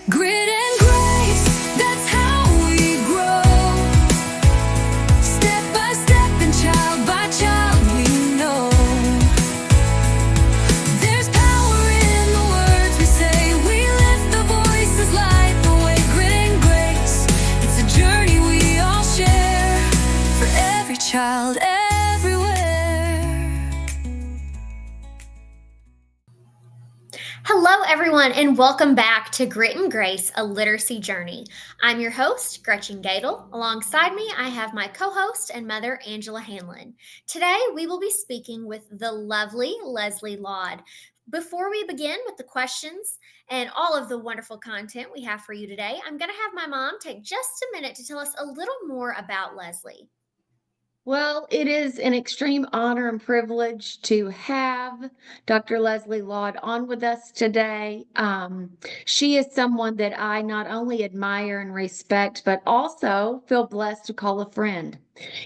Grit and grace, that's how we grow. Step by step and child by child we know. There's power in the words we say. We lift the voices, light the way. Grit and grace, it's a journey we all share. For every child, everywhere. Hello, everyone, and welcome back to Grit and Grace, a literacy journey. I'm your host, Gretchen Gadel. Alongside me, I have my co-host and mother, Angela Hanlon. Today, we will be speaking with the lovely Leslie Laud. Before we begin with the questions and all of the wonderful content we have for you today, I'm going to have my mom take just a minute to tell us a little more about Leslie. Well, it is an extreme honor and privilege to have Dr. Leslie Laud on with us today. She is someone that I not only admire and respect, but also feel blessed to call a friend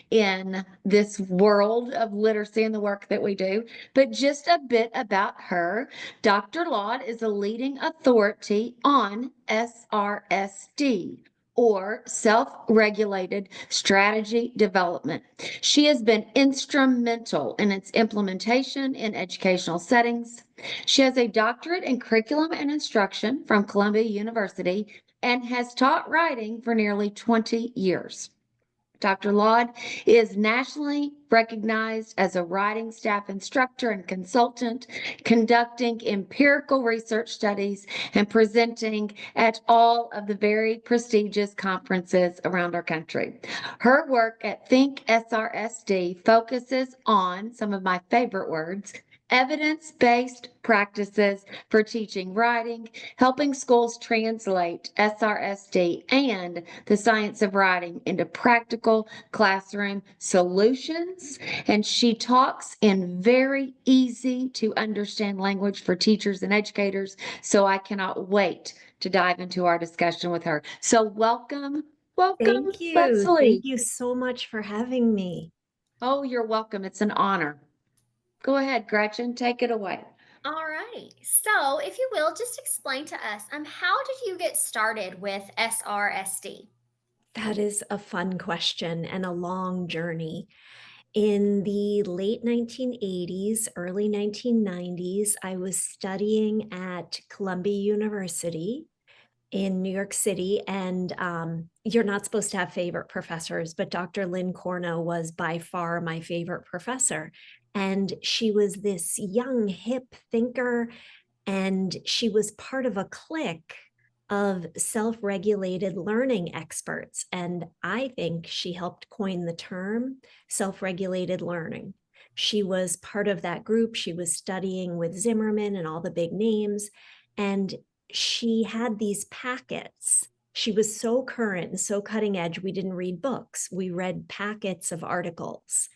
in this world of literacy and the work that we do. But just a bit about her. Dr. Laud is a leading authority on SRSD, or self-regulated strategy development. She has been instrumental in its implementation in educational settings. She has a doctorate in curriculum and instruction from Columbia University and has taught writing for nearly 20 years. Dr. Laud is nationally recognized as a writing staff instructor and consultant, conducting empirical research studies and presenting at all of the very prestigious conferences around our country. Her work at thinkSRSD focuses on some of my favorite words: evidence-based practices for teaching writing, helping schools translate SRSD and the science of writing into practical classroom solutions. And she talks in very easy to understand language for teachers and educators. So I cannot wait to dive into our discussion with her. So welcome, Thank you. Leslie. Thank you so much for having me. Oh, you're welcome. It's an honor. Go ahead, Gretchen, take it away. All right. So, if you will, just explain to us, how did you get started with SRSD? That is a fun question and a long journey. In the late 1980s, early 1990s, I was studying at Columbia University in New York City. And you're not supposed to have favorite professors, but Dr. Lynn Corno was by far my favorite professor. And she was this young, hip thinker, and she was part of a clique of self-regulated learning experts. And I think she helped coin the term self-regulated learning. She was part of that group. She was studying with Zimmerman and all the big names. And she had these packets. She was so current and so cutting edge. We didn't read books. We read packets of articles.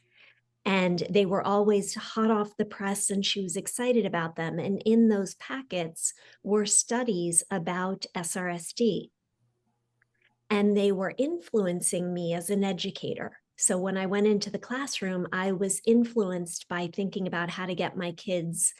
And they were always hot off the press, and she was excited about them. And in those packets were studies about SRSD. And they were influencing me as an educator. So when I went into the classroom, I was influenced by thinking about how to get my kids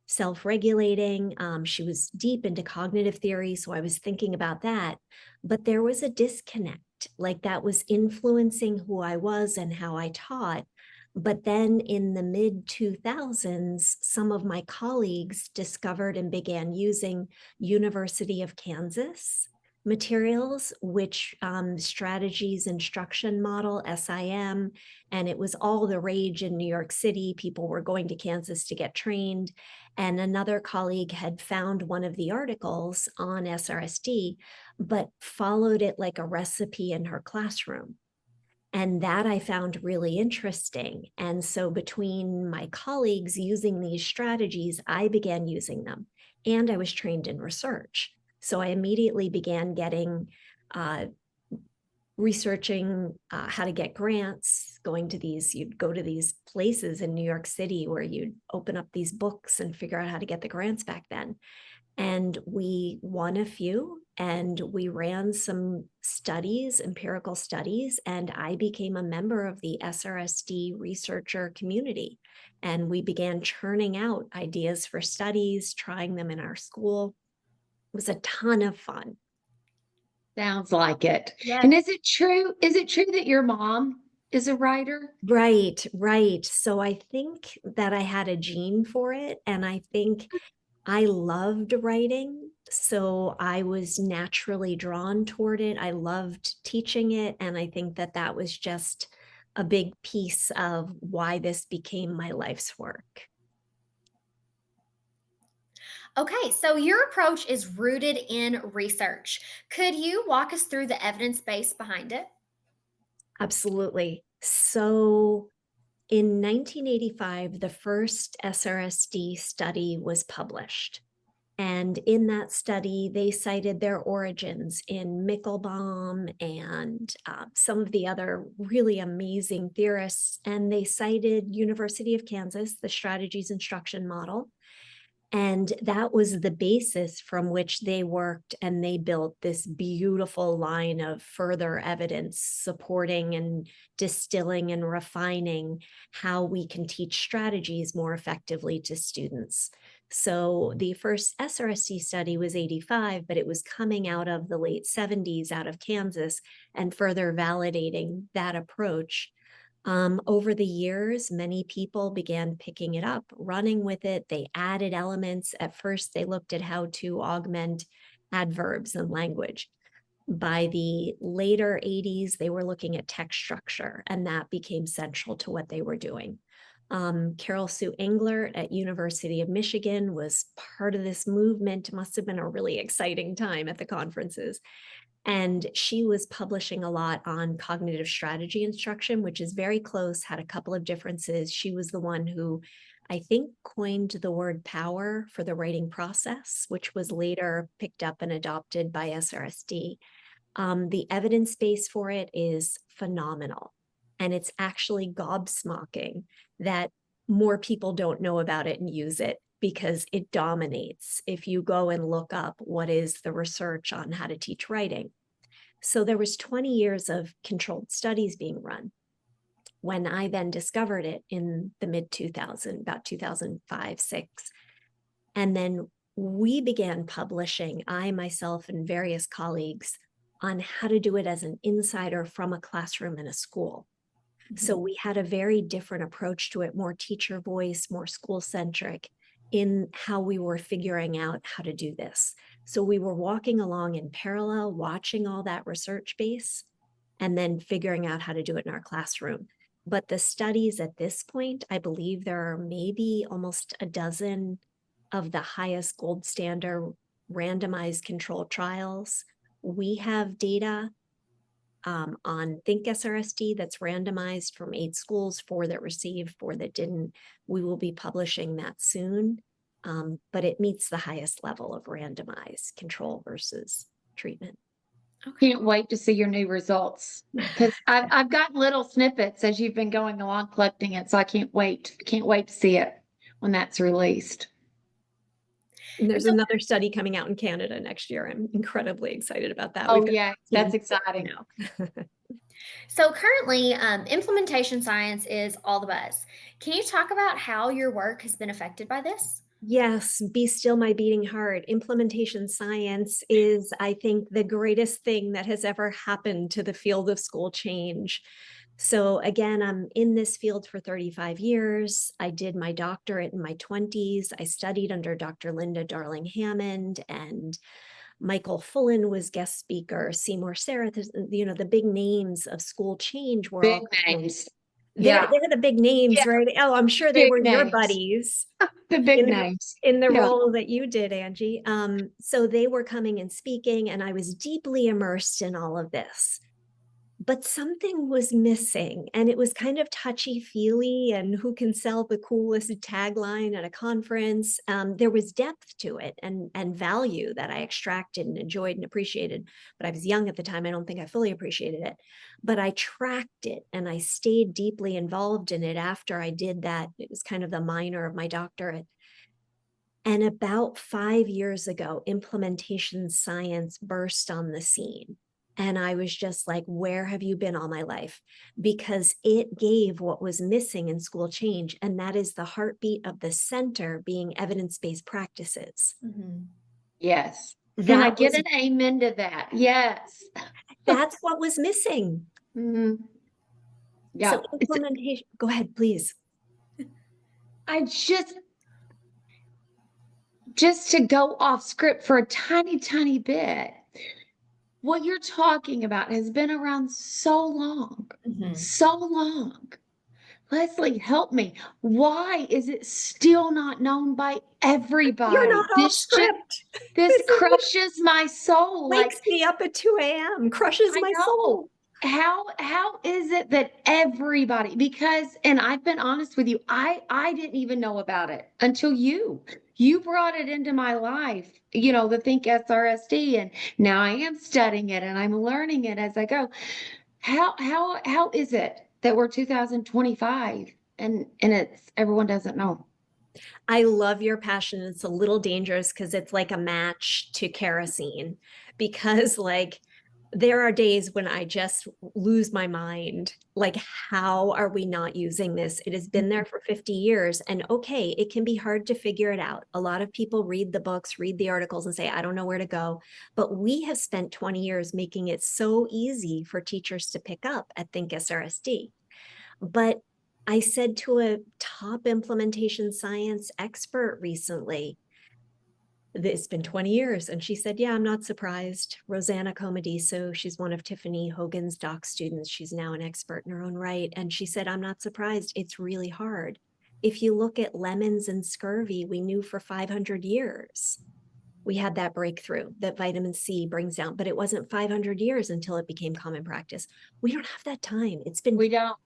self-regulating. She was deep into cognitive theory, so I was thinking about that. But there was a disconnect, like that was influencing who I was and how I taught. But then in the mid-2000s, some of my colleagues discovered and began using University of Kansas materials, which strategies instruction model, SIM, and it was all the rage in New York City. People were going to Kansas to get trained. And another colleague had found one of the articles on SRSD, but followed it like a recipe in her classroom. And that I found really interesting. And so between my colleagues using these strategies, I began using them. And I was trained in research. So I immediately began researching how to get grants, you'd go to these places in New York City where you'd open up these books and figure out how to get the grants back then. And we won a few, and we ran some studies, empirical studies, and I became a member of the SRSD researcher community. And we began churning out ideas for studies, trying them in our school. was a ton of fun. Sounds like it. Yes. And is it true? Is it true that your mom is a writer? Right, right. So I think that I had a gene for it, and I think I loved writing. So I was naturally drawn toward it. I loved teaching it. And I think that that was just a big piece of why this became my life's work. Okay, so your approach is rooted in research. Could you walk us through the evidence base behind it? Absolutely. So in 1985, the first SRSD study was published. And in that study, they cited their origins in Michelbaum and some of the other really amazing theorists. And they cited University of Kansas, the strategies instruction model. And that was the basis from which they worked, and they built this beautiful line of further evidence supporting and distilling and refining how we can teach strategies more effectively to students. So the first SRSD study was 85, but it was coming out of the late 70s out of Kansas and further validating that approach. Over the years, many people began picking it up, running with it. They added elements. At first, they looked at how to augment adverbs and language. By the later 80s, they were looking at text structure, and that became central to what they were doing. Carol Sue Englert at University of Michigan was part of this movement. It must have been a really exciting time at the conferences. And she was publishing a lot on cognitive strategy instruction, which is very close, had a couple of differences. She was the one who, I think, coined the word power for the writing process, which was later picked up and adopted by SRSD. The evidence base for it is phenomenal. And it's actually gobsmacking that more people don't know about it and use it, because it dominates if you go and look up what is the research on how to teach writing. So there was 20 years of controlled studies being run. When I then discovered it in the mid 2000s, about 2005, 6, and then we began publishing, I, myself, and various colleagues, on how to do it as an insider from a classroom in a school. So we had a very different approach to it, more teacher voice, more school centric in how we were figuring out how to do this. So we were walking along in parallel, watching all that research base, and then figuring out how to do it in our classroom. But the studies at this point, I believe there are maybe almost a dozen of the highest gold standard randomized controlled trials. We have data on thinkSRSD that's randomized from 8 schools, 4 that received, 4 that didn't. We will be publishing that soon, but it meets the highest level of randomized control versus treatment. Can't wait to see your new results, because I've gotten little snippets as you've been going along collecting it. So I can't wait. Can't wait to see it when that's released. And there's another study coming out in Canada next year. I'm incredibly excited about that. Oh, yeah, that's exciting. So currently, implementation science is all the buzz. Can you talk about how your work has been affected by this? Yes, be still my beating heart. Implementation science is, I think, the greatest thing that has ever happened to the field of school change. So again, I'm in this field for 35 years. I did my doctorate in my 20s. I studied under Dr. Linda Darling-Hammond, and Michael Fullen was guest speaker. Seymour Sarah, the big names of school change were Big all names. they're the big names, Yeah. right? Oh, I'm sure they Big were your names. buddies. The big in the- names. in the Yeah. role that you did, Angie. So they were coming and speaking, and I was deeply immersed in all of this. But something was missing, and it was kind of touchy-feely, and who can sell the coolest tagline at a conference. There was depth to it and value that I extracted and enjoyed and appreciated. But I was young at the time. I don't think I fully appreciated it. But I tracked it, and I stayed deeply involved in it after I did that. It was kind of the minor of my doctorate. And about 5 years ago, implementation science burst on the scene. And I was just like, where have you been all my life? Because it gave what was missing in school change. And that is the heartbeat of the center being evidence-based practices. Mm-hmm. Yes. Can I That get was, an amen to that? Yes. that's what was missing. Mhm. Yeah. So implementation, go ahead, please. I just to go off script for a tiny, tiny bit, what you're talking about has been around so long, so long. Leslie, help me. Why is it still not known by You're everybody? not off script. This This is what crushes my soul. Like, wakes me up at 2 a.m., crushes I my know. soul. How is it that everybody, because, and I've been honest with you, I didn't even know about it until you brought it into my life, the thinkSRSD, and now I am studying it and I'm learning it as I go. How is it that we're 2025 and it's everyone doesn't know? I love your passion. It's a little dangerous because it's like a match to kerosene, because like there are days when I just lose my mind. Like, how are we not using this? It has been there for 50 years. And okay, it can be hard to figure it out. A lot of people read the books, read the articles, and say, I don't know where to go. But we have spent 20 years making it so easy for teachers to pick up at thinkSRSD. But I said to a top implementation science expert recently, it's been 20 years. And she said, yeah, I'm not surprised. Rosanna Comediso, she's one of Tiffany Hogan's doc students. She's now an expert in her own right. And she said, I'm not surprised. It's really hard. If you look at lemons and scurvy, we knew for 500 years. We had that breakthrough that vitamin C brings down, but it wasn't 500 years until it became common practice. We don't have that time. It's been We don't.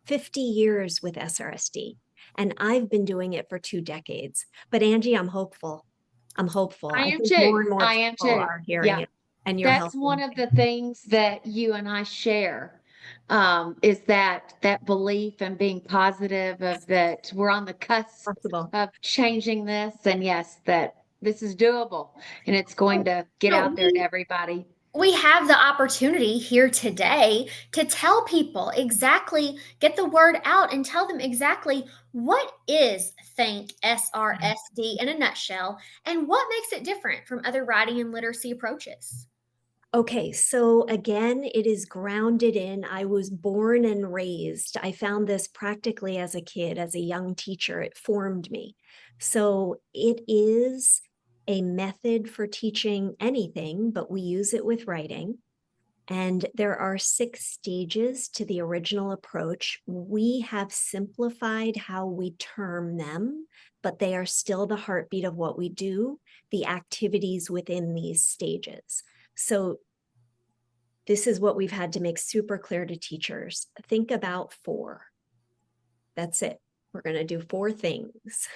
50 years with SRSD, and I've been doing it for 2 decades. But Angie, I'm hopeful. I'm hopeful. I I am think more too. and more I am people too. are hearing Yeah. it, and you're That's one helping. of the things that you and I share, is that belief and being positive of that we're on the cusp Possible. of changing this, and yes, that this is doable and it's going to get So out there to everybody. we have the opportunity here today to tell people exactly, get the word out and tell them exactly what is Think SRSD in a nutshell and what makes it different from other writing and literacy approaches. Okay, so again, it is grounded in, I was born and raised. I found this practically as a kid, as a young teacher. It formed me. So it is a method for teaching anything, but we use it with writing. And there are 6 stages to the original approach. We have simplified how we term them, but they are still the heartbeat of what we do, the activities within these stages. So this is what we've had to make super clear to teachers. Think about 4. That's it. We're going to do 4 things.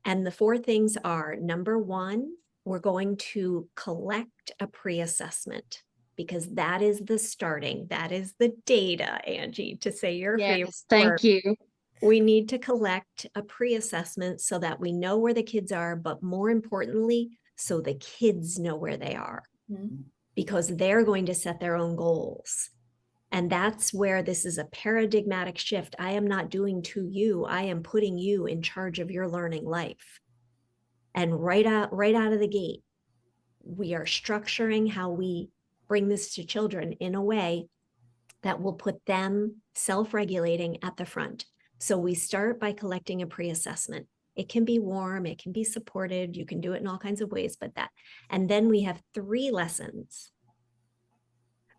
And the 4 things are, number 1, we're going to collect a pre-assessment, because that is the starting, that is the data, Angie, to say your favorite Yes, word. thank you. We need to collect a pre-assessment so that we know where the kids are, but more importantly, so the kids know where they are, because they're going to set their own goals. And that's where this is a paradigmatic shift. I am not doing to you, I am putting you in charge of your learning life. And right out of the gate, we are structuring how we bring this to children in a way that will put them self-regulating at the front. So we start by collecting a pre-assessment. It can be warm, it can be supported, you can do it in all kinds of ways, but that. And then we have 3 lessons.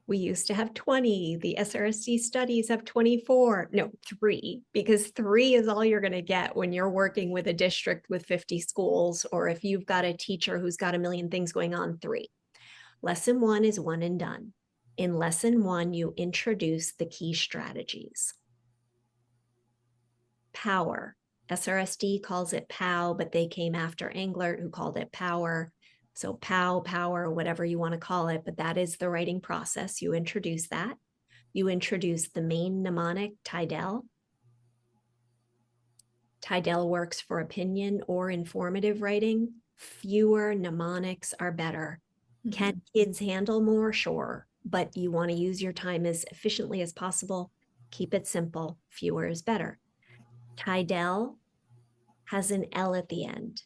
We used to have 20, the SRSD studies have 24, no, 3, because 3 is all you're going to get when you're working with a district with 50 schools, or if you've got a teacher who's got a million things going on, 3. Lesson 1 is one and done. In lesson 1, you introduce the key strategies. Power. SRSD calls it POW, but they came after Englert, who called it power. So POW, power, whatever you want to call it, but that is the writing process. You introduce that. You introduce the main mnemonic, Tidell. Tidell works for opinion or informative writing. Fewer mnemonics are better. Can kids handle more? Sure, but you want to use your time as efficiently as possible. Keep it simple. Fewer is better. Tidell has an L at the end.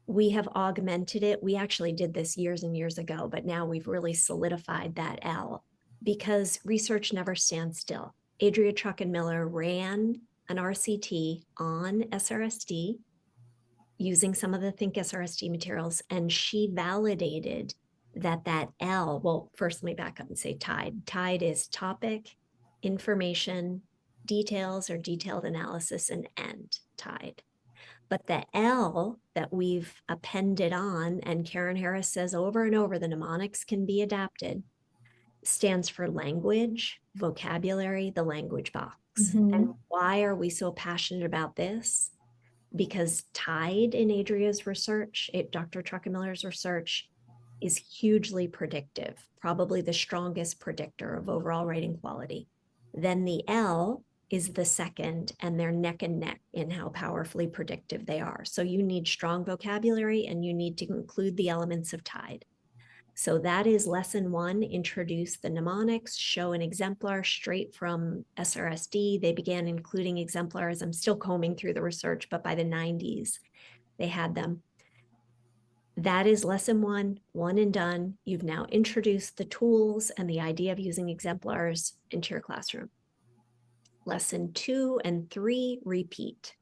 We have augmented it. We actually did this years and years ago, but now we've really solidified that L because research never stands still. Adria Truckenmiller ran an RCT on SRSD using some of the thinkSRSD materials, and she validated that L, well, first let me back up and say TIDE. TIDE is topic, information, details or detailed analysis, and end, TIDE. But the L that we've appended on, and Karen Harris says over and over, the mnemonics can be adapted, stands for language, vocabulary, the language box. And why are we so passionate about this? Because TIDE in Adria's research, Dr. Truckenmiller's research, is hugely predictive, probably the strongest predictor of overall writing quality. Then the L is the second, and they're neck and neck in how powerfully predictive they are. So you need strong vocabulary and you need to include the elements of TIDE. So that is lesson 1, introduce the mnemonics, show an exemplar straight from SRSD. They began including exemplars. I'm still combing through the research, but by the 90s, they had them. That is lesson 1, one and done. You've now introduced the tools and the idea of using exemplars into your classroom. Lesson 2 and 3, repeat.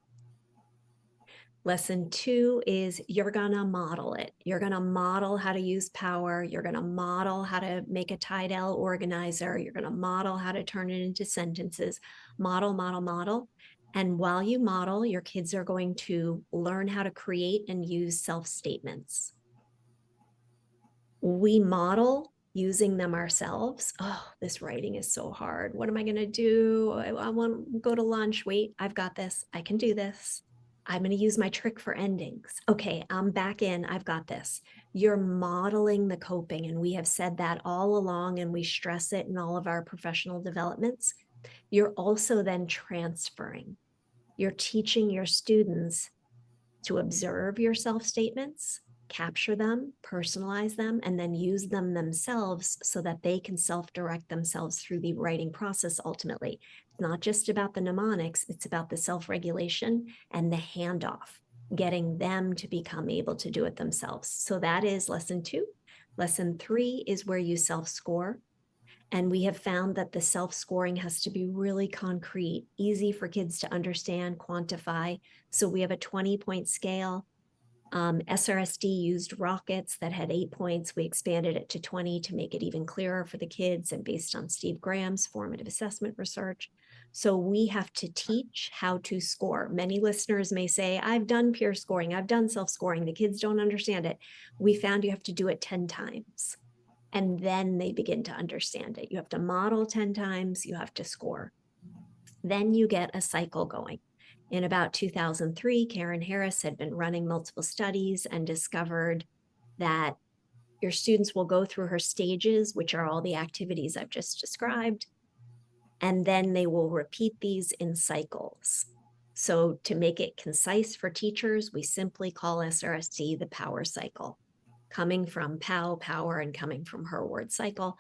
Lesson 2 is you're gonna model it. You're gonna model how to use power. You're gonna model how to make a Tidell organizer. You're gonna model how to turn it into sentences. Model, model, model. And while you model, your kids are going to learn how to create and use self-statements. We model using them ourselves. Oh, this writing is so hard. What am I gonna do? I want to go to lunch. Wait, I've got this. I can do this. I'm going to use my trick for endings. Okay, I'm back in. I've got this. You're modeling the coping, and we have said that all along, and we stress it in all of our professional developments. You're also then transferring. You're teaching your students to observe your self-statements, capture them, personalize them, and then use them themselves so that they can self-direct themselves through the writing process ultimately. It's not just about the mnemonics, it's about the self-regulation and the handoff, getting them to become able to do it themselves. So that is lesson 2. Lesson 3 is where you self-score. And we have found that the self-scoring has to be really concrete, easy for kids to understand, quantify. So we have a 20-point scale. SRSD used rockets that had 8 points. We expanded it to 20 to make it even clearer for the kids, and based on Steve Graham's formative assessment research. So we have to teach how to score. Many listeners may say, I've done peer scoring, I've done self-scoring, the kids don't understand it. We found you have to do it 10 times. And then they begin to understand it. You have to model 10 times, you have to score. Then you get a cycle going. In about 2003, Karen Harris had been running multiple studies and discovered that your students will go through her stages, which are all the activities I've just described, and then they will repeat these in cycles. So to make it concise for teachers, we simply call SRSD the power cycle, coming from POW, power, and coming from her word cycle,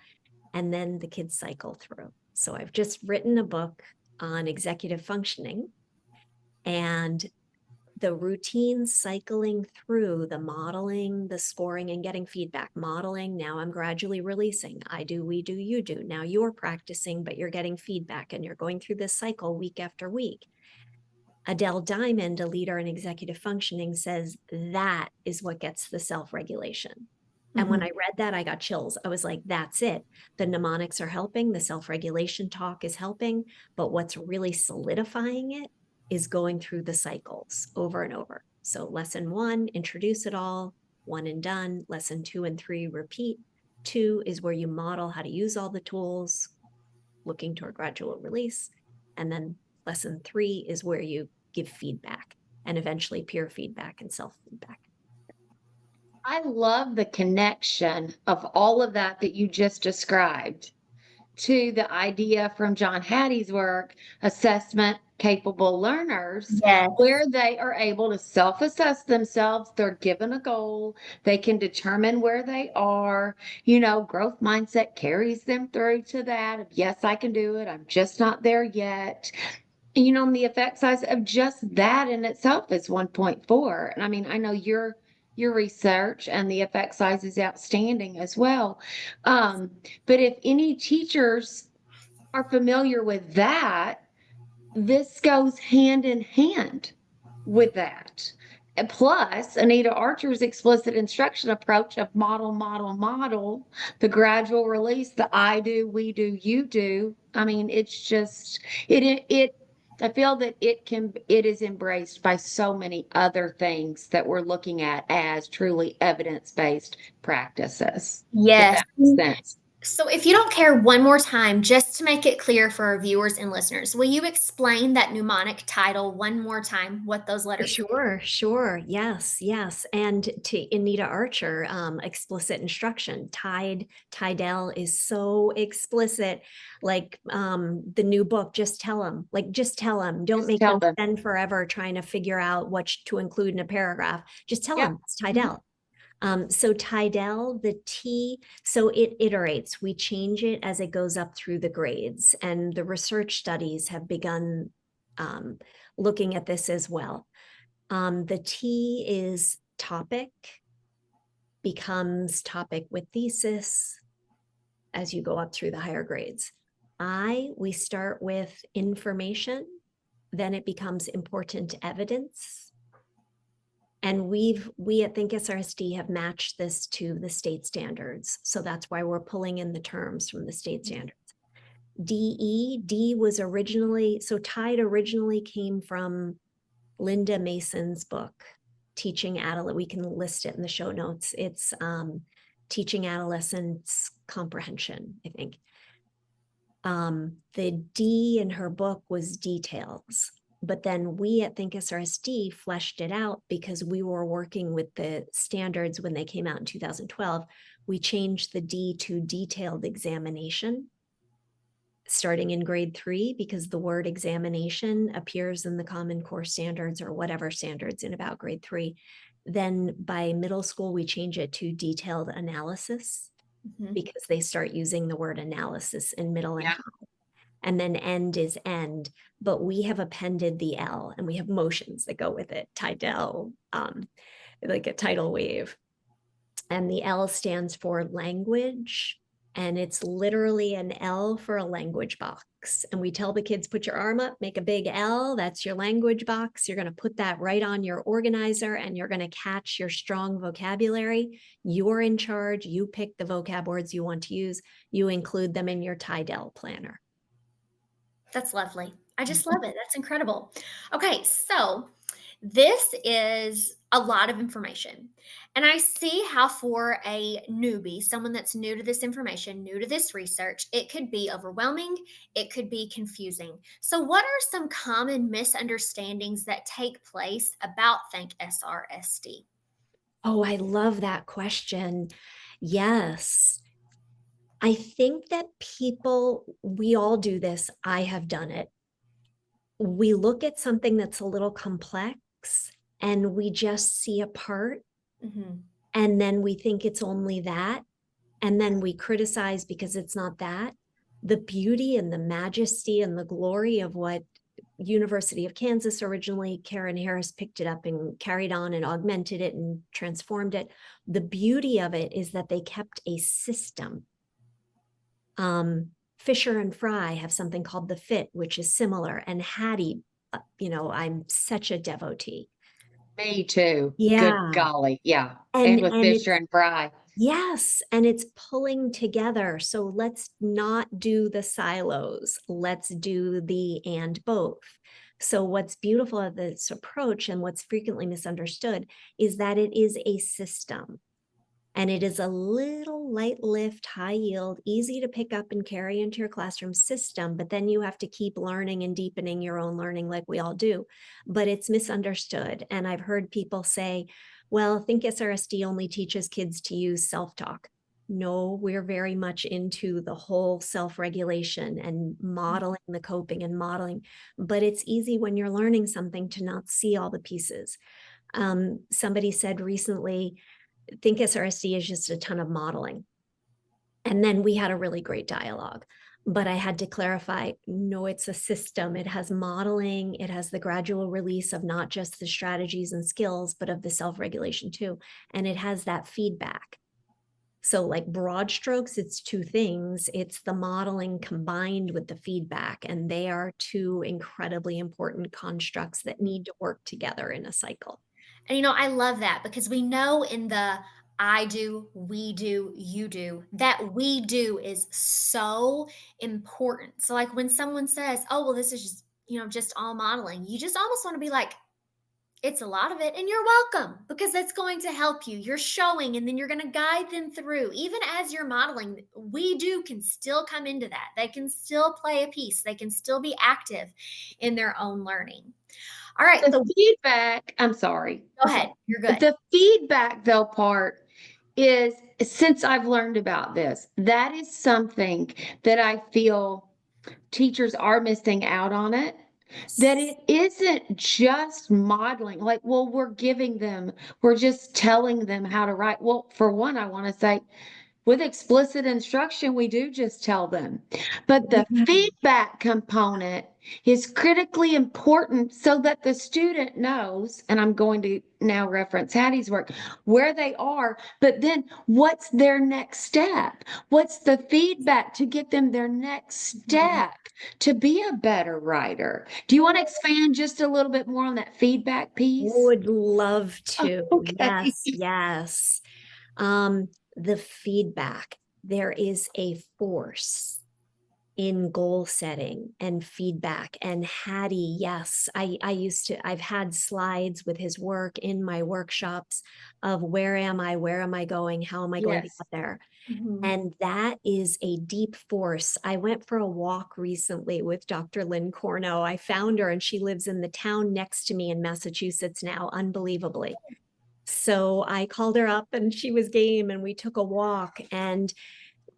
and then the kids cycle through. So I've just written a book on executive functioning, and the routine cycling through the modeling, the scoring, and getting feedback. Modeling, now I'm gradually releasing. I do, we do, you do. Now you're practicing, but you're getting feedback, and you're going through this cycle week after week. Adele Diamond, a leader in executive functioning, says that is what gets the self-regulation. And when I read that, I got chills. I was like, that's it. The mnemonics are helping. The self-regulation talk is helping. But what's really solidifying it is going through the cycles over and over. So lesson 1, introduce it all, 1 and done. Lesson 2 and 3, repeat. 2 is where you model how to use all the tools, looking toward gradual release. And then lesson 3 is where you give feedback, and eventually peer feedback and self-feedback. I love the connection of all of that you just described to the idea from John Hattie's work, assessment capable learners, Yes. where they are able to self-assess themselves. They're given a goal. They can determine where they are. Growth mindset carries them through to that. Yes, I can do it. I'm just not there yet. And the effect size of just that in itself is 1.4. And I mean, I know you're your research, and the effect size is outstanding as well. But if any teachers are familiar with that, this goes hand in hand with that. And plus, Anita Archer's explicit instruction approach of model, model, model, the gradual release, the I do, we do, you do. I mean, it's just I feel that it is embraced by so many other things that we're looking at as truly evidence-based practices. If Yes. that makes sense. So, if you don't care, one more time, just to make it clear for our viewers and listeners, will you explain that mnemonic title one more time, what those letters stand for? Sure. Yes, yes. And to Anita Archer, explicit instruction. Tidell is so explicit. Like the new book, just tell them. Like, just tell them. Don't Just make tell them them. spend forever trying to figure out what to include in a paragraph. Just tell Yeah. them it's Tidell. So Tidell, the T, so it iterates. We change it as it goes up through the grades, and the research studies have begun looking at this as well. The T is topic, becomes topic with thesis as you go up through the higher grades. We start with information, then it becomes important evidence. And we at thinkSRSD have matched this to the state standards. So that's why we're pulling in the terms from the state standards. D was originally, so TIDE originally came from Linda Mason's book, Teaching Adolescents. We can list it in the show notes. It's Teaching Adolescents Comprehension, I think. The D in her book was details. But then we at thinkSRSD fleshed it out because we were working with the standards when they came out in 2012. We changed the D to detailed examination, starting in grade 3, because the word examination appears in the Common Core standards or whatever standards in about grade 3. Then by middle school, we change it to detailed analysis because they start using the word analysis in middle and high. And then end is end, but we have appended the L and we have motions that go with it, Tidell, like a tidal wave. And the L stands for language, and it's literally an L for a language box. And we tell the kids, put your arm up, make a big L, that's your language box. You're gonna put that right on your organizer and you're gonna catch your strong vocabulary. You're in charge, you pick the vocab words you want to use, you include them in your Tidell planner. That's lovely. I just love it. That's incredible. Okay, so this is a lot of information. And I see how for a newbie, someone that's new to this information, new to this research, it could be overwhelming, it could be confusing. So what are some common misunderstandings that take place about thinkSRSD? Oh, I love that question. Yes. I think that we all do this. I have done it. We look at something that's a little complex and we just see a part, and then we think it's only that. And then we criticize because it's not that. The beauty and the majesty and the glory of what University of Kansas originally, Karen Harris picked it up and carried on and augmented it and transformed it. The beauty of it is that they kept a system. Fisher and Fry have something called the FIT, which is similar. And Hattie, I'm such a devotee. Me too. Yeah. Good golly. Yeah. And with Fisher and Fry. Yes, and it's pulling together. So let's not do the silos. Let's do the and both. So what's beautiful of this approach and what's frequently misunderstood is that it is a system. And it is a little light lift, high yield, easy to pick up and carry into your classroom system, but then you have to keep learning and deepening your own learning like we all do. But it's misunderstood. And I've heard people say, well, thinkSRSD only teaches kids to use self-talk. No, we're very much into the whole self-regulation and modeling the coping and modeling, but it's easy when you're learning something to not see all the pieces. Somebody said recently, thinkSRSD is just a ton of modeling. And then we had a really great dialogue. But I had to clarify, no, it's a system. It has modeling, it has the gradual release of not just the strategies and skills, but of the self-regulation too. And it has that feedback. So like broad strokes, it's two things. It's the modeling combined with the feedback, and they are two incredibly important constructs that need to work together in a cycle. And I love that because we know in the I do, we do, you do, that we do is so important. So, like when someone says, oh, well, this is just, just all modeling, you just almost want to be like, it's a lot of it, and you're welcome because that's going to help you. You're showing, and then you're going to guide them through. Even as you're modeling, we do can still come into that. They can still play a piece, they can still be active in their own learning. All right. The So feedback, I'm sorry. go ahead. You're good. The feedback, though, part is, since I've learned about this, that is something that I feel teachers are missing out on it. That it isn't just modeling, like, well, we're just telling them how to write. Well, for one, I want to say, with explicit instruction, we do just tell them. But the feedback component is critically important so that the student knows, and I'm going to now reference Hattie's work, where they are, but then what's their next step? What's the feedback to get them their next step to be a better writer? Do you want to expand just a little bit more on that feedback piece? Would love to. Okay. Yes, yes. The feedback, there is a force in goal setting and feedback. And Hattie, yes, I've had slides with his work in my workshops of where am I going, how am I going to Yes. get there? Mhm. And that is a deep force. I went for a walk recently with Dr. Lynn Corno. I found her, and she lives in the town next to me in Massachusetts now, unbelievably. So I called her up and she was game, and we took a walk, and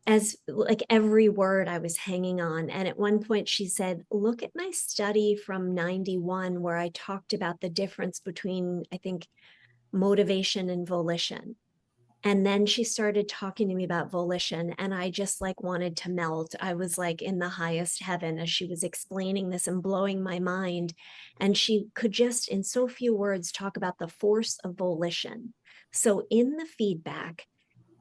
as like every word I was hanging on. And at one point she said, look at my study from 91 where I talked about the difference between, I think, motivation and volition. And then she started talking to me about volition, and I just like wanted to melt. I was like in the highest heaven as she was explaining this and blowing my mind. And she could just, in so few words, talk about the force of volition. So in the feedback,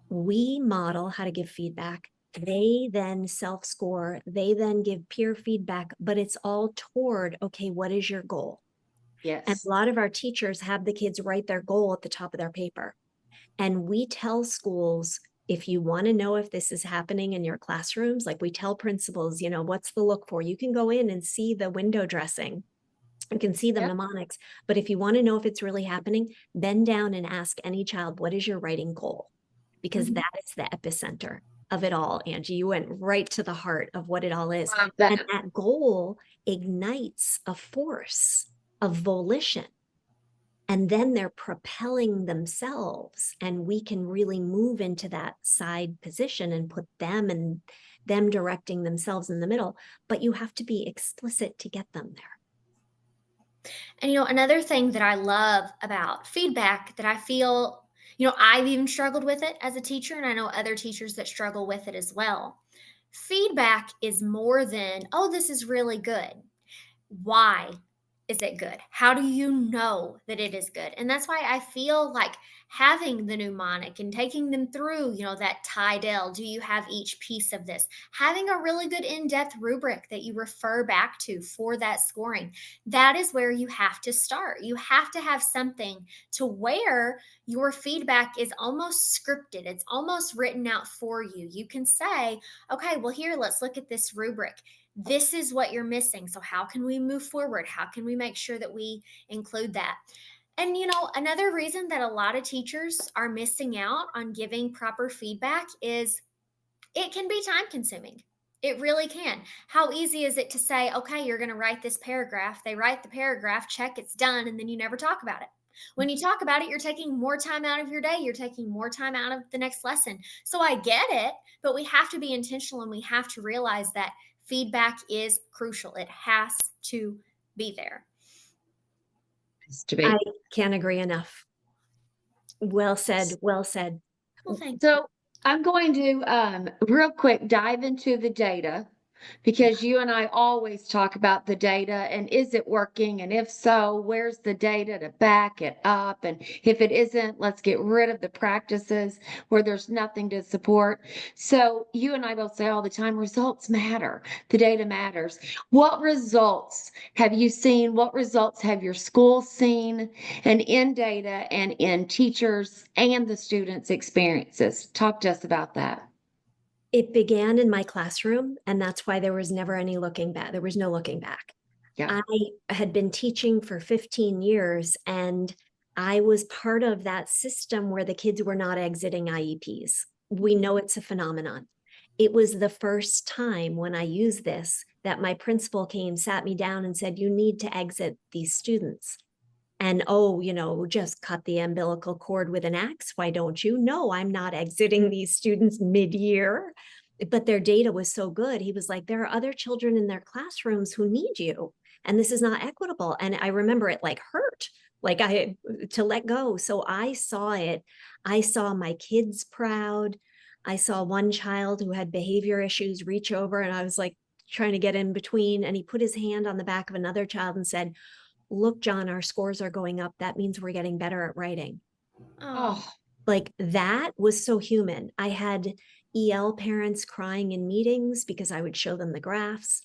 we model how to give feedback. They then self-score. They then give peer feedback, but it's all toward, okay, what is your goal? And Yes. a lot of our teachers have the kids write their goal at the top of their paper. And we tell schools, if you want to know if this is happening in your classrooms, like we tell principals, what's the look for? You can go in and see the window dressing. You can see the Yep. mnemonics. But if you want to know if it's really happening, bend down and ask any child, what is your writing goal? Because Mhm. that is the epicenter of it all, Angie. You went right to the heart of what it all is. Love that. And that goal ignites a force of volition. And then they're propelling themselves, and we can really move into that side position and put them and them directing themselves in the middle. But you have to be explicit to get them there. And another thing that I love about feedback that I feel, I've even struggled with it as a teacher, and I know other teachers that struggle with it as well. Feedback is more than, oh, this is really good. Why is it good? How do you know that it is good? And that's why I feel like having the mnemonic and taking them through, that Tidell, do you have each piece of this? Having a really good in-depth rubric that you refer back to for that scoring. That is where you have to start. You have to have something to where your feedback is almost scripted. It's almost written out for you. You can say, okay, well, here, let's look at this rubric. This is what you're missing. So, how can we move forward? How can we make sure that we include that? And, another reason that a lot of teachers are missing out on giving proper feedback is it can be time consuming. It really can. How easy is it to say, okay, you're going to write this paragraph? They write the paragraph, check, it's done, and then you never talk about it. When you talk about it, you're taking more time out of your day. You're taking more time out of the next lesson. So I get it, but we have to be intentional and we have to realize that feedback is crucial. It has to be there. To be. I can't agree enough. Well said. Well said. Well, thank you. So I'm going to real quick dive into the data because you and I always talk about the data and is it working? And if so, where's the data to back it up? And if it isn't, let's get rid of the practices where there's nothing to support. So you and I both say all the time, results matter. The data matters. What results have you seen? What results have your school seen? And in data and in teachers and the students' experiences. Talk to us about that. It began in my classroom, and that's why there was never any looking back. There was no looking back. Yeah. I had been teaching for 15 years, and I was part of that system where the kids were not exiting IEPs. We know it's a phenomenon. It was the first time when I used this that my principal came, sat me down and said, you need to exit these students. And, oh, just cut the umbilical cord with an axe. Why don't you? No, I'm not exiting these students mid-year. But their data was so good. He was like, there are other children in their classrooms who need you. And this is not equitable. And I remember it like hurt, like I had to let go. So I saw it. I saw my kids proud. I saw one child who had behavior issues reach over, and I was like trying to get in between. And he put his hand on the back of another child and said, look, John, our scores are going up. That means we're getting better at writing. Oh, Like that was so human. I had EL parents crying in meetings because I would show them the graphs.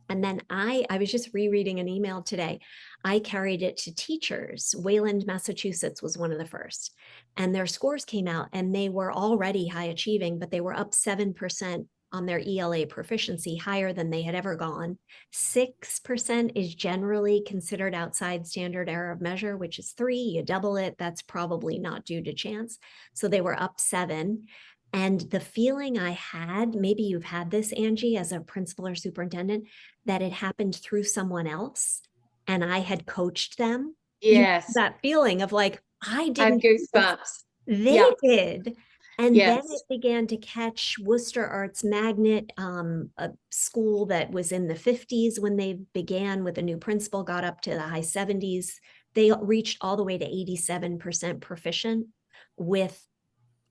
And then I was just rereading an email today. I carried it to teachers. Wayland, Massachusetts was one of the first. And their scores came out and they were already high achieving, but they were up 7% on their ELA proficiency, higher than they had ever gone. 6% is generally considered outside standard error of measure, which is 3. You double it, that's probably not due to chance. So they were up 7. And the feeling I had, maybe you've had this, Angie, as a principal or superintendent, that it happened through someone else and I had coached them. yes. That feeling of like, I I have didn't do this, goosebumps. they Yeah. did. And then Yes. it began to catch Worcester Arts Magnet, a school that was in the 50s when they began with a new principal, got up to the high 70s. They reached all the way to 87% proficient with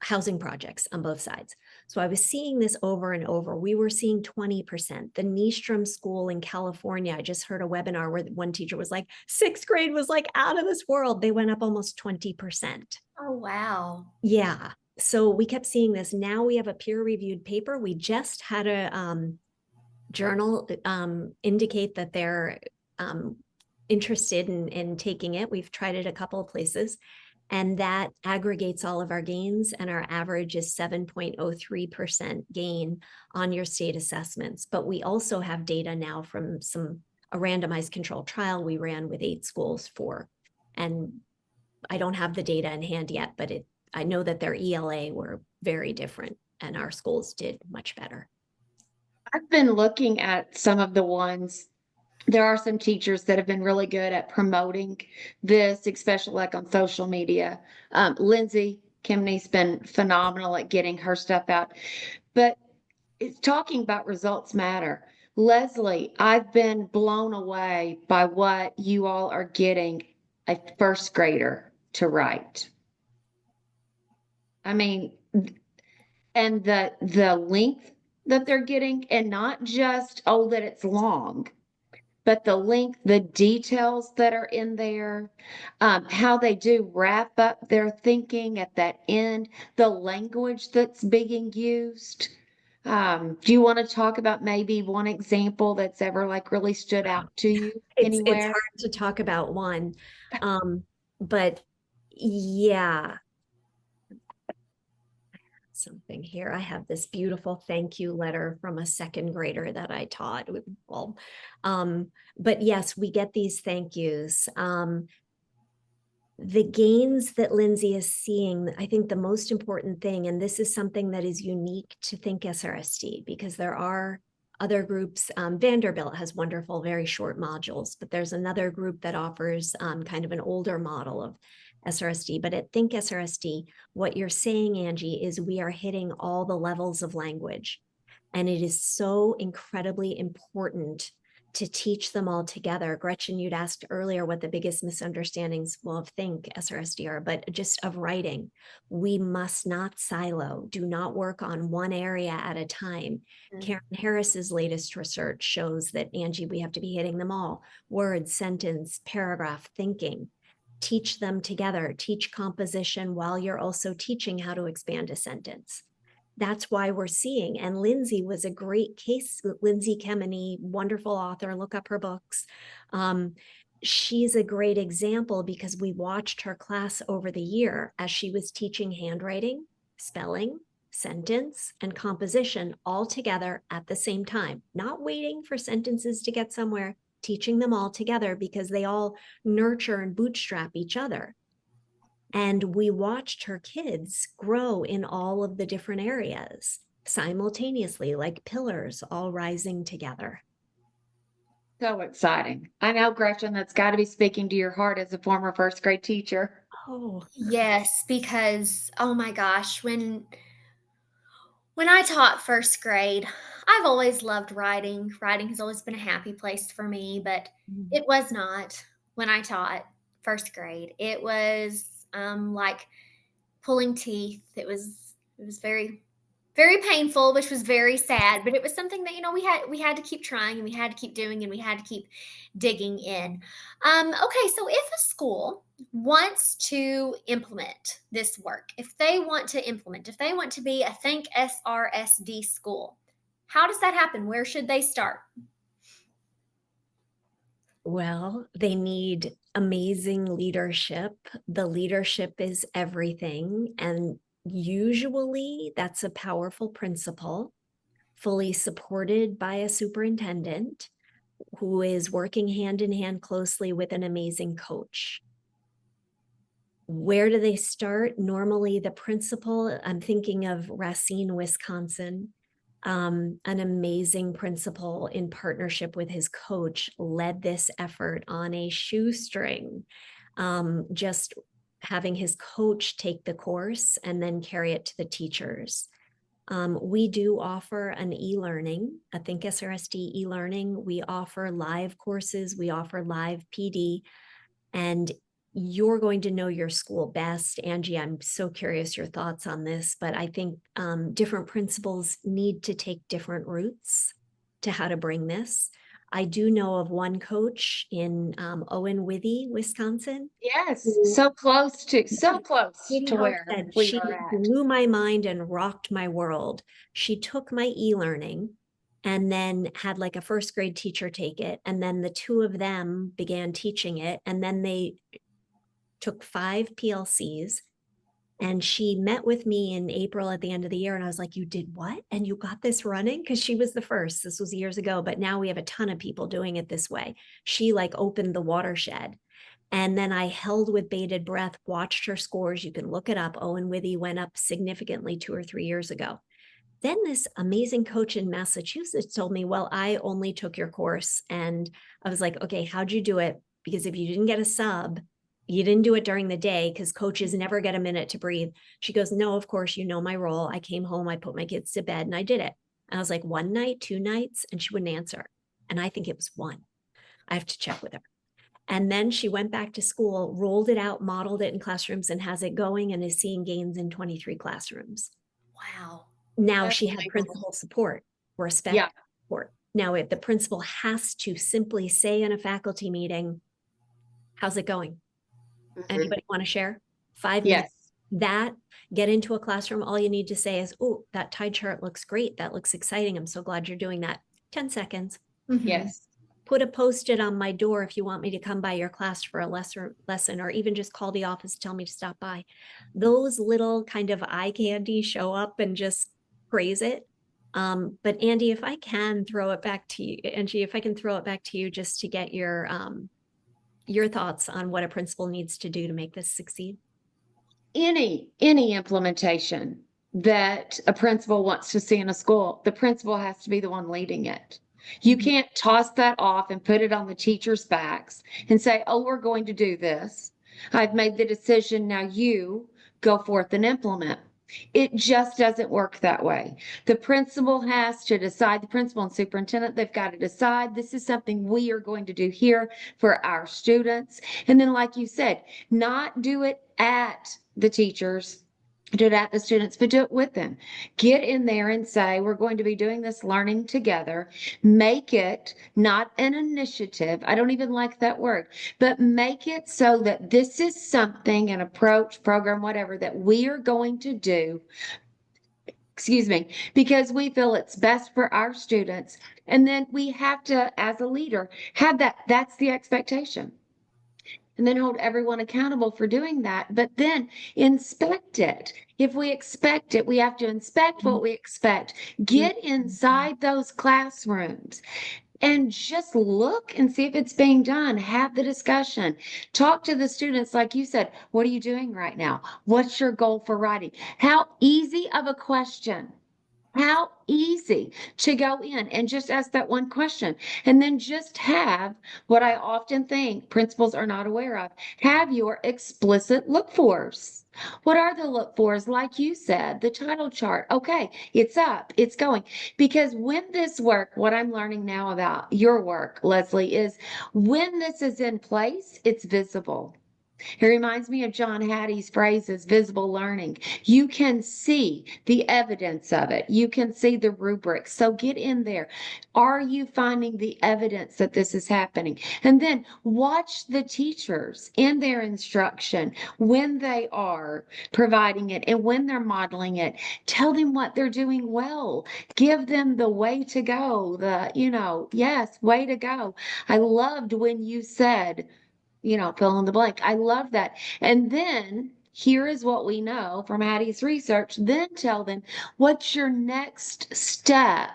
housing projects on both sides. So I was seeing this over and over. We were seeing 20%. The Nystrom School in California, I just heard a webinar where one teacher was like, 6th grade was like out of this world. They went up almost 20%. Oh, wow. Yeah. So we kept seeing this. Now we have a peer-reviewed paper. We just had a journal indicate that they're interested in taking it. We've tried it a couple of places, and that aggregates all of our gains, and our average is 7.03% gain on your state assessments. But we also have data now from a randomized controlled trial we ran with 8 schools and I don't have the data in hand yet, but I know that their ELA were very different and our schools did much better. I've been looking at some of the ones. There are some teachers that have been really good at promoting this, especially like on social media. Lindsay Kimney's been phenomenal at getting her stuff out. But it's talking about results matter. Leslie, I've been blown away by what you all are getting a first grader to write. I mean, and the length that they're getting, and not just, oh, that it's long, but the length, the details that are in there, how they do wrap up their thinking at that end, the language that's being used. Do you want to talk about maybe one example that's ever like really stood out to you It's anywhere? hard to talk about one, but yeah. Something here. I have this beautiful thank you letter from a 2nd grader that I taught with, but yes, we get these thank yous. The gains that Lindsay is seeing, I think the most important thing, and this is something that is unique to thinkSRSD, because there are other groups. Vanderbilt has wonderful, very short modules, but there's another group that offers kind of an older model of SRSD. But at thinkSRSD, what you're saying, Angie, is we are hitting all the levels of language. And it is so incredibly important to teach them all together. Gretchen, you'd asked earlier what the biggest misunderstandings, well, of thinkSRSD are, but just of writing. We must not silo, do not work on one area at a time. Karen Harris's latest research shows that, Angie, we have to be hitting them all: word, sentence, paragraph, thinking. Teach them together, teach composition while you're also teaching how to expand a sentence. That's why we're seeing, and Lindsay was a great case, Lindsay Kemeny, wonderful author, look up her books. She's a great example because we watched her class over the year as she was teaching handwriting, spelling, sentence, and composition all together at the same time, not waiting for sentences to get somewhere, teaching them all together because they all nurture and bootstrap each other. And we watched her kids grow in all of the different areas simultaneously, like pillars all rising together. So exciting. I know, Gretchen, that's got to be speaking to your heart as a former first grade teacher. Oh, Yes, because oh my gosh, when I taught first grade, I've always loved writing. Writing has always been a happy place for me, but it was not when I taught first grade. It was like pulling teeth. It was very very painful, which was very sad, but it was something that we had to keep trying, and we had to keep doing, and we had to keep digging in. Okay, so if a school wants to implement this work, if they want to be a Think SRSD school, how does that happen? Where should they start? well, they need amazing leadership. The leadership is everything. And usually that's a powerful principal, fully supported by a superintendent who is working hand in hand closely with an amazing coach. Where do they start? Normally, the principal, I'm thinking of Racine, Wisconsin. An amazing principal in partnership with his coach led this effort on a shoestring. Just having his coach take the course and then carry it to the teachers. We do offer an e-learning, a thinkSRSD e-learning. We offer live courses, we offer live PD, and you're going to know your school best. Angie, I'm so curious your thoughts on this, but I think different principals need to take different routes to how to bring this. I do know of one coach in Owen Withy, Wisconsin. Yes, so close to where we She are at. blew my mind and rocked my world. She took my e-learning and then had like a first grade teacher take it. And then the two of them began teaching it. And then they took 5 PLCs, and she met with me in April at the end of the year. And I was like, you did what? And you got this running? Because she was the first. This was years ago, but now we have a ton of people doing it this way. She like opened the watershed. And then I held with bated breath, watched her scores. You can look it up. Owen Withy went up significantly 2 or 3 years ago. Then this amazing coach in Massachusetts told me, well, I only took your course. And I was like, okay, how'd you do it? Because if you didn't get a sub, you didn't do it during the day because coaches never get a minute to breathe. She goes, no, of course, you know my role. I came home, I put my kids to bed, and I did it. And I was like, 1 night, 2 nights, and she wouldn't answer. And I think it was 1. I have to check with her. And then she went back to school, rolled it out, modeled it in classrooms, and has it going and is seeing gains in 23 classrooms. Wow. Now That's she had unbelievable. principal support, respect Yeah. support. Now, if the principal has to simply say in a faculty meeting, how's it going? Anybody want to share? 5 minutes. Yes. Get into a classroom. All you need to say is, oh, that tie chart looks great. That looks exciting. I'm so glad you're doing that. 10 seconds. Mhm. Yes. Put a Post-it on my door if you want me to come by your class for a lesson, or even just call the office, tell me to stop by. Those little kind of eye candy show up and just praise it. But Andy, if I can throw it back to you, Angie, if I can throw it back to you just to get your thoughts on what a principal needs to do to make this succeed. Any implementation that a principal wants to see in a school, the principal has to be the one leading it. You can't toss that off and put it on the teacher's backs and say, oh, we're going to do this. I've made the decision. Now you go forth and implement. It just doesn't work that way. The principal has to decide, the principal and superintendent, they've got to decide this is something we are going to do here for our students. And then, like you said, not do it at the teachers, do it at the students, but do it with them. Get in there and say, we're going to be doing this learning together. Make it not an initiative. I don't even like that word, but make it so that this is something, an approach, program, whatever, that we are going to do, excuse me, because we feel it's best for our students. And then we have to, as a leader, have that's the expectation, and then hold everyone accountable for doing that, but then inspect it. If we expect it, we have to inspect what we expect. Get inside those classrooms and just look and see if it's being done. Have the discussion. Talk to the students, like you said, what are you doing right now? What's your goal for writing? How easy of a question. How easy to go in and just ask that one question, and then just have what I often think principals are not aware of, have your explicit look fors. What are the look fors? Like you said, the title chart. Okay, it's up, it's going. Because when this work, what I'm learning now about your work, Leslie, is when this is in place, it's visible. It reminds me of John Hattie's phrases, visible learning. You can see the evidence of it. You can see the rubric. So get in there. Are you finding the evidence that this is happening? And then watch the teachers in their instruction when they are providing it and when they're modeling it. Tell them what they're doing well. Give them the way to go. Yes, way to go. I loved when you said, fill in the blank. I love that. And then here is what we know from Hattie's research. Then tell them what's your next step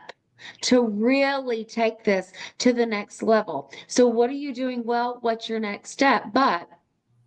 to really take this to the next level. So what are you doing well? What's your next step? But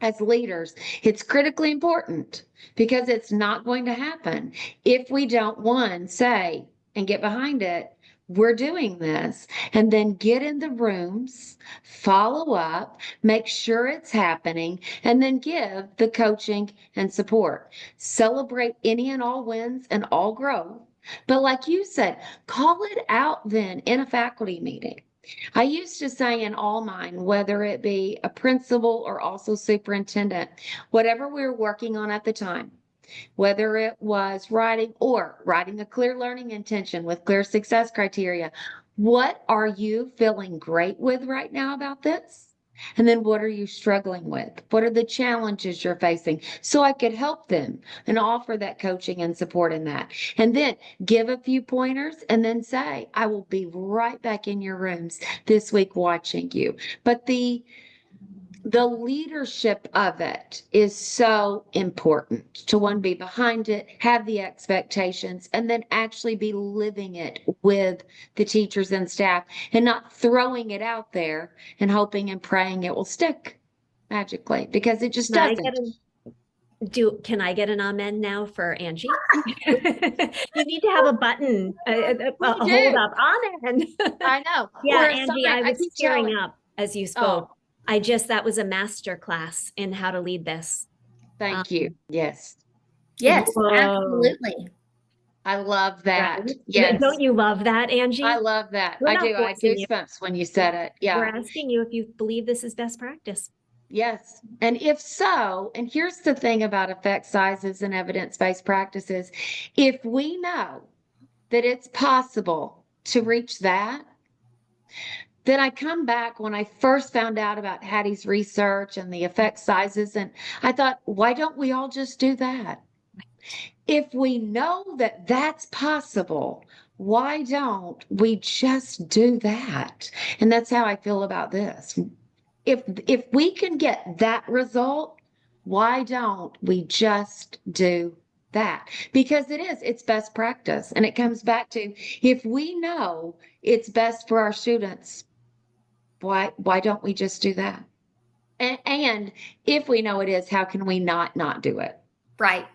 as leaders, it's critically important because it's not going to happen if we don't, one, say and get behind it, we're doing this, and then get in the rooms, follow up, make sure it's happening, and then give the coaching and support. Celebrate any and all wins and all growth. But like you said, call it out then in a faculty meeting. I used to say in all mine, whether it be a principal or also superintendent, whatever we were working on at the time, whether it was writing a clear learning intention with clear success criteria. What are you feeling great with right now about this? And then what are you struggling with? What are the challenges you're facing? So I could help them and offer that coaching and support in that. And then give a few pointers and then say, I will be right back in your rooms this week watching you. But the leadership of it is so important to one, be behind it, have the expectations, and then actually be living it with the teachers and staff and not throwing it out there and hoping and praying it will stick magically, because it just Can I doesn't. can I get an amen now for Angie? You need to have a button, hold up, amen. I know. Yeah, Or a Angie, sign. I was keep tearing telling. up as you spoke. Oh, That was a master class in how to lead this. thank you. Yes. Yes, Whoa. absolutely. I love that. Right? Yes. Don't you love that, Angie? I love that. We're I not do. I had forcing you. goosebumps when you said it. Yeah. We're asking you if you believe this is best practice. Yes. And if so, and here's the thing about effect sizes and evidence-based practices, if we know that it's possible to reach that, then I come back when I first found out about Hattie's research and the effect sizes, and I thought, why don't we all just do that? If we know that that's possible, why don't we just do that? And that's how I feel about this. If we can get that result, why don't we just do that? Because it's best practice. And it comes back to, if we know it's best for our students, why don't we just do that? And if we know it is, how can we not do it? Right.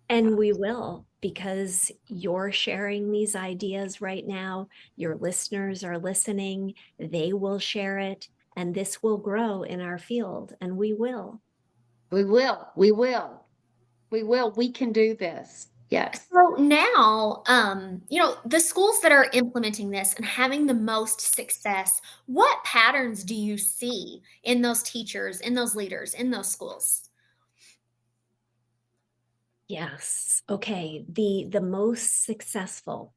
And we will, because you're sharing these ideas right now. Your listeners are listening. They will share it, and this will grow in our field, and we will. We will. We will. We can do this. Yes. So now, the schools that are implementing this and having the most success, what patterns do you see in those teachers, in those leaders, in those schools? Yes. Okay. The most successful,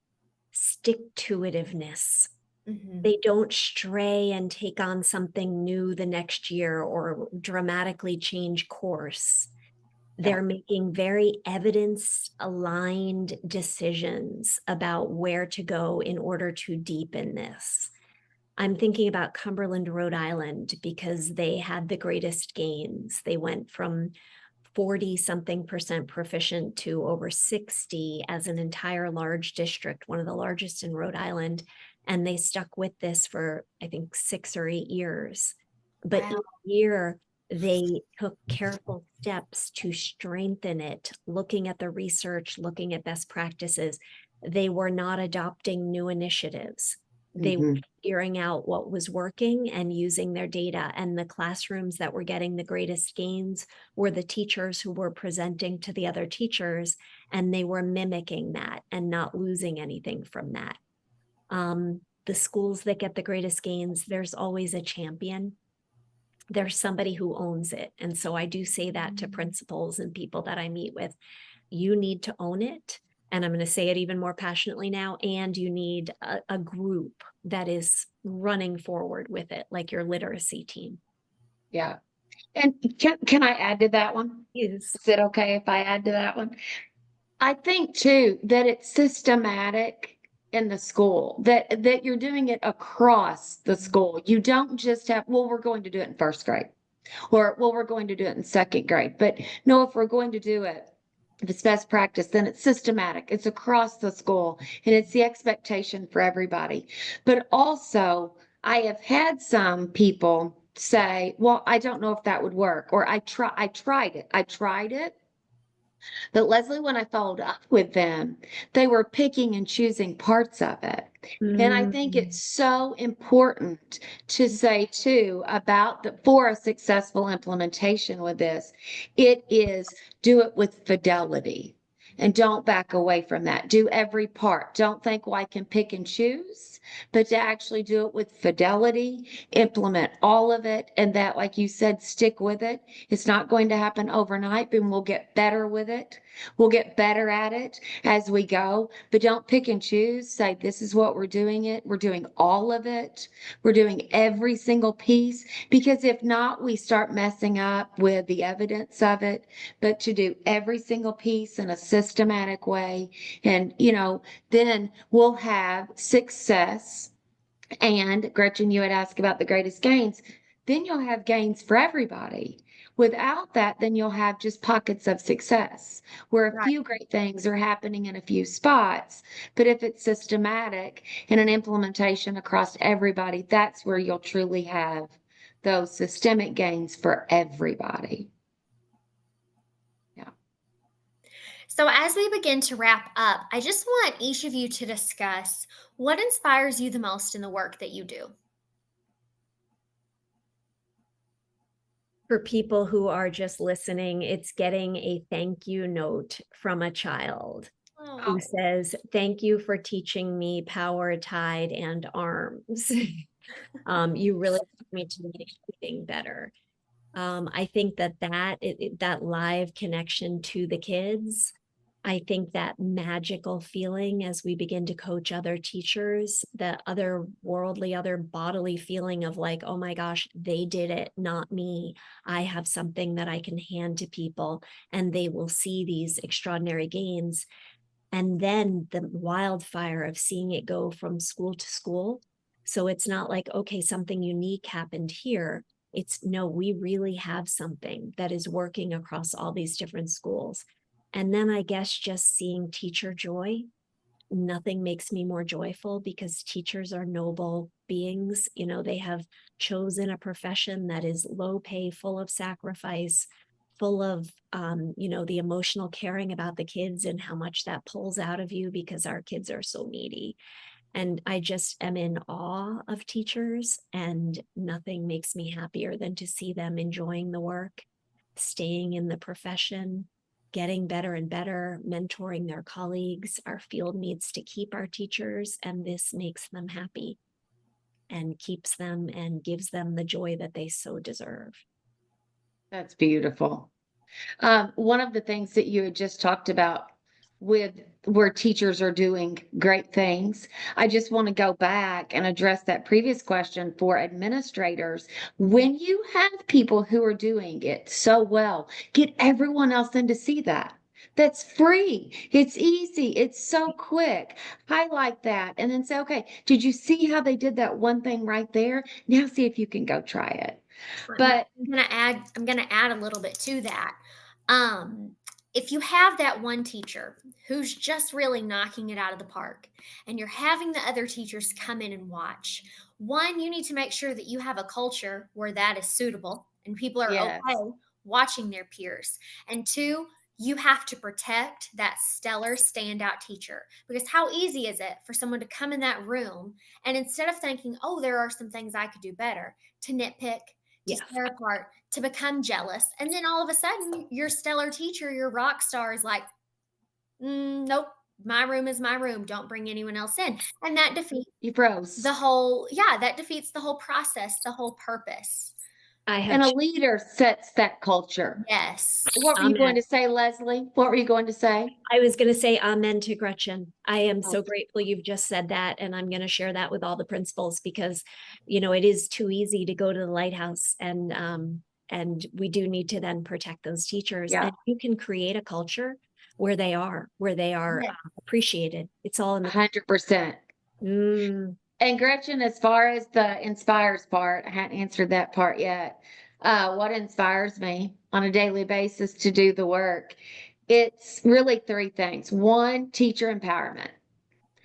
stick to itiveness. Mhm. They don't stray and take on something new the next year or dramatically change course. Yeah. They're making very evidence aligned decisions about where to go in order to deepen this. I'm thinking about Cumberland, Rhode Island, because they had the greatest gains. They went from 40 something percent proficient to over 60 as an entire large district, one of the largest in Rhode Island. And they stuck with this for, I think, 6 or 8 years. But Wow. each year, they took careful steps to strengthen it, looking at the research, looking at best practices. They were not adopting new initiatives. They were Mhm. figuring out what was working and using their data. And the classrooms that were getting the greatest gains were the teachers who were presenting to the other teachers, and they were mimicking that and not losing anything from that. The schools that get the greatest gains, there's always a champion. There's somebody who owns it. And so I do say that to principals and people that I meet with. You need to own it. And I'm going to say it even more passionately now. And you need a group that is running forward with it, like your literacy team. Yeah. And can I add to that one? Is Is it okay if I add to that one? I think too that it's systematic in the school, that you're doing it across the school. You don't just have, well, we're going to do it in first grade, or well, we're going to do it in second grade. But no, if we're going to do it, if it's best practice, then it's systematic. It's across the school, and it's the expectation for everybody. But also, I have had some people say, well, I don't know if that would work, or I tried it. I tried it. But Leslie, when I followed up with them, they were picking and choosing parts of it. And I think Mm. it's so important to say too about for a successful implementation with this, it is do it with fidelity and don't back away from that. Do every part. Don't think, well, I can pick and choose, but to actually do it with fidelity, implement all of it. And that, like you said, stick with it. It's not going to happen overnight, but we'll get better with it. We'll get better at it as we go, but don't pick and choose. Say, this is what we're doing it. We're doing all of it. We're doing every single piece, because if not, we start messing up with the evidence of it. But to do every single piece in a systematic way, and, then we'll have success. And Gretchen, you had asked about the greatest gains. Then you'll have gains for everybody. Without that, then you'll have just pockets of success where a Right. few great things are happening in a few spots. But if it's systematic and an implementation across everybody, that's where you'll truly have those systemic gains for everybody. Yeah. So, as we begin to wrap up, I just want each of you to discuss what inspires you the most in the work that you do. For people who are just listening, it's getting a thank you note from a child who Oh, says, "Thank you for teaching me power, tide, and arms." You really helped me to make reading better. I think that live connection to the kids, I think that magical feeling as we begin to coach other teachers, the otherworldly, other bodily feeling of like, oh my gosh, they did it, not me. I have something that I can hand to people and they will see these extraordinary gains. And then the wildfire of seeing it go from school to school. So it's not like, okay, something unique happened here. It's no, we really have something that is working across all these different schools. And then I guess just seeing teacher joy, nothing makes me more joyful because teachers are noble beings. They have chosen a profession that is low pay, full of sacrifice, full of the emotional caring about the kids and how much that pulls out of you because our kids are so needy. And I just am in awe of teachers, and nothing makes me happier than to see them enjoying the work, staying in the profession, getting better and better, mentoring their colleagues. Our field needs to keep our teachers, and this makes them happy and keeps them and gives them the joy that they so deserve. That's beautiful. One of the things that you had just talked about with where teachers are doing great things, I just want to go back and address that previous question for administrators. When you have people who are doing it so well, get everyone else in to see that. That's free. It's easy. It's so quick. Highlight that and then say, okay, did you see how they did that one thing right there? Now see if you can go try it. But I'm gonna add a little bit to that. Um, if you have that one teacher who's just really knocking it out of the park, and you're having the other teachers come in and watch, one, you need to make sure that you have a culture where that is suitable and people are yes, okay watching their peers. And two, you have to protect that stellar standout teacher, because how easy is it for someone to come in that room and instead of thinking, oh, there are some things I could do better, to nitpick, to Yes. tear apart, to become jealous. And then all of a sudden, your stellar teacher, your rock star is like, nope, my room is my room. Don't bring anyone else in. And that defeats you froze. that defeats the whole process, the whole purpose. I have And a leader sets that culture. Yes. What were you going to say, Leslie? What were you going to say? I was going to say amen to Gretchen. I am so Okay. grateful you've just said that. And I'm going to share that with all the principals because, it is too easy to go to the lighthouse and we do need to then protect those teachers. Yeah. And you can create a culture where they are Yes. appreciated. It's all in the 100%. And Gretchen, as far as the inspires part, I hadn't answered that part yet. What inspires me on a daily basis to do the work? It's really three things. One, teacher empowerment.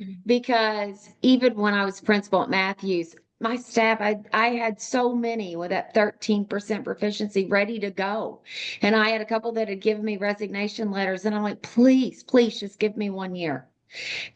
Mhm. Because even when I was principal at Matthews, my staff, I had so many with that 13% proficiency ready to go. And I had a couple that had given me resignation letters. And I'm like, please, please just give me 1 year.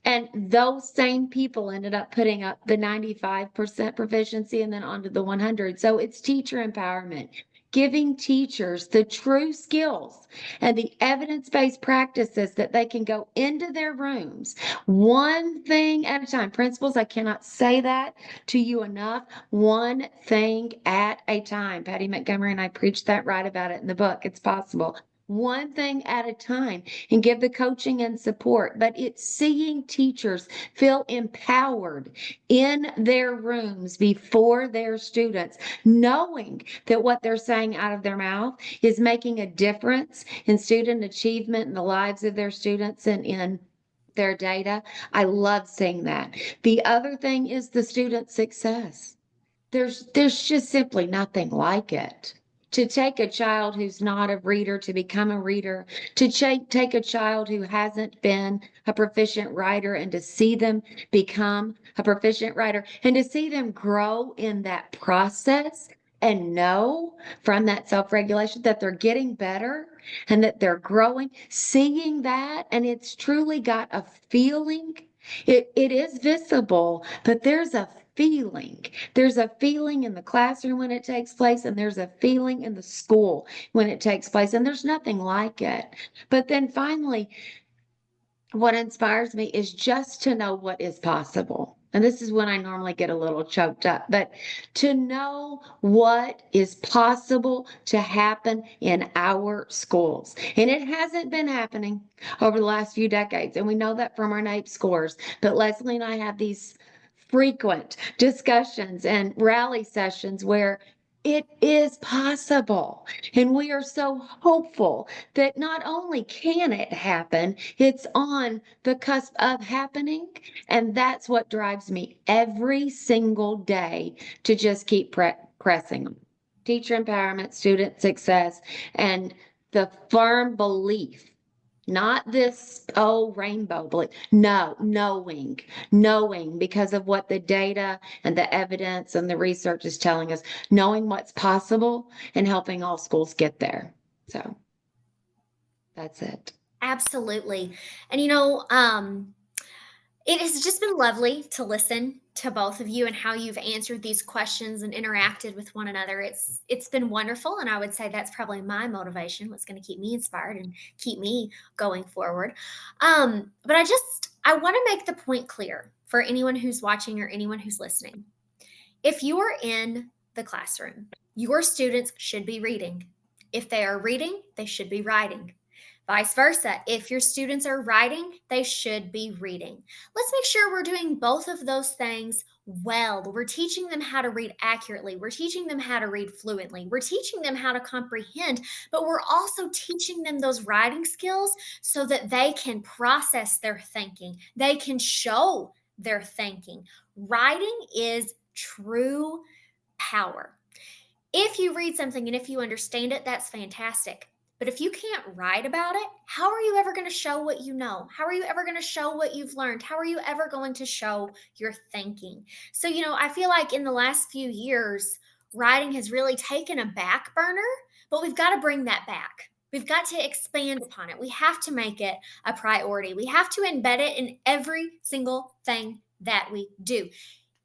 And those same people ended up putting up the 95% proficiency and then onto the 100. So it's teacher empowerment, giving teachers the true skills and the evidence-based practices that they can go into their rooms one thing at a time. Principals, I cannot say that to you enough. One thing at a time. Patty Montgomery and I preached that, right about it in the book. It's possible. One thing at a time, and give the coaching and support. But it's seeing teachers feel empowered in their rooms before their students, knowing that what they're saying out of their mouth is making a difference in student achievement in the lives of their students and in their data. I love seeing that. The other thing is the student success. There's just simply nothing like it. To take a child who's not a reader to become a reader, to take a child who hasn't been a proficient writer and to see them become a proficient writer and to see them grow in that process and know from that self-regulation that they're getting better and that they're growing, seeing that, and it's truly got a feeling. It is visible, but there's a feeling. There's a feeling in the classroom when it takes place, and there's a feeling in the school when it takes place, and there's nothing like it. But then finally, what inspires me is just to know what is possible. And this is when I normally get a little choked up, but to know what is possible to happen in our schools. And it hasn't been happening over the last few decades. And we know that from our NAEP scores. But Leslie and I have these frequent discussions and rally sessions where it is possible. And we are so hopeful that not only can it happen, it's on the cusp of happening. And that's what drives me every single day to just keep pressing them. Teacher empowerment, student success, and the firm belief, not this, oh, rainbow belief. No, knowing because of what the data and the evidence and the research is telling us, knowing what's possible and helping all schools get there. So that's it. Absolutely. And It has just been lovely to listen to both of you and how you've answered these questions and interacted with one another. It's been wonderful, and I would say that's probably my motivation, what's going to keep me inspired and keep me going forward. But I want to make the point clear for anyone who's watching or anyone who's listening. If you are in the classroom, your students should be reading. If they are reading, they should be writing. Vice versa. If your students are writing, they should be reading. Let's make sure we're doing both of those things well. We're teaching them how to read accurately. We're teaching them how to read fluently. We're teaching them how to comprehend, but we're also teaching them those writing skills so that they can process their thinking. They can show their thinking. Writing is true power. If you read something and if you understand it, that's fantastic. But if you can't write about it, how are you ever going to show what you know? How are you ever going to show what you've learned? How are you ever going to show your thinking? So, I feel like in the last few years, writing has really taken a back burner, but we've got to bring that back. We've got to expand upon it. We have to make it a priority. We have to embed it in every single thing that we do.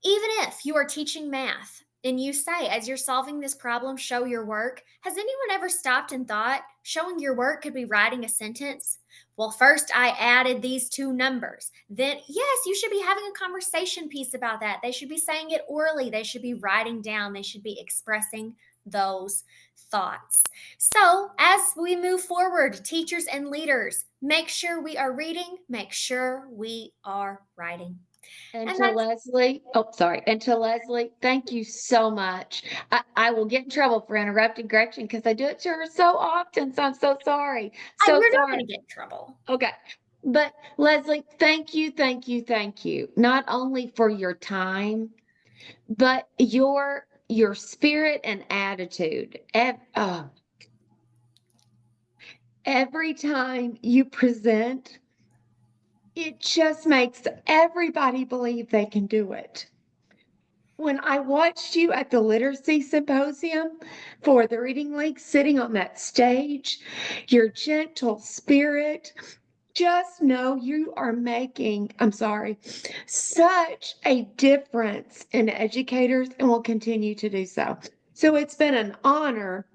Even if you are teaching math and you say, as you're solving this problem, show your work, has anyone ever stopped and thought showing your work could be writing a sentence? Well, first I added these two numbers. Then, yes, you should be having a conversation piece about that. They should be saying it orally. They should be writing down. They should be expressing those thoughts. So, as we move forward, teachers and leaders, make sure we are reading, make sure we are writing. And And to that's Leslie, oh, sorry. And to Leslie, thank you so much. I will get in trouble for interrupting Gretchen because I do it to her so often. So I'm so sorry. So we're not sorry. going to get in trouble. Okay. But Leslie, thank you, thank you, thank you. Not only for your time, but your spirit and attitude. Every time you present, it just makes everybody believe they can do it. When I watched you at the literacy symposium for the Reading League sitting on that stage, your gentle spirit, just know you are making, I'm sorry, such a difference in educators and will continue to do so. So it's been an honor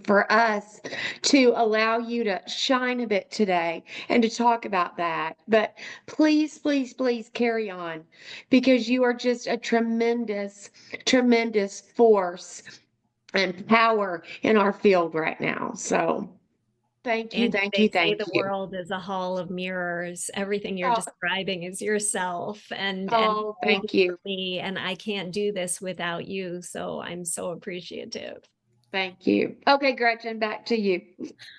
for us to allow you to shine a bit today and to talk about that. But please, please, please carry on because you are just a tremendous, tremendous force and power in our field right now. So thank you, And thank they you, say thank the you. world is a hall of mirrors. Everything you're Oh, describing is yourself and oh, thank you. me, and I can't do this without you. So I'm so appreciative. Thank you. Okay, Gretchen, back to you.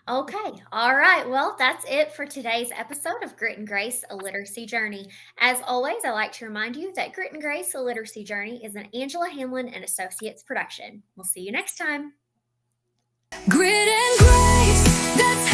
Okay. All right. Well, that's it for today's episode of Grit and Grace, a literacy journey. As always, I like to remind you that Grit and Grace, a literacy journey is an Angela Hanlon and Associates production. We'll see you next time. Grit and grace, that's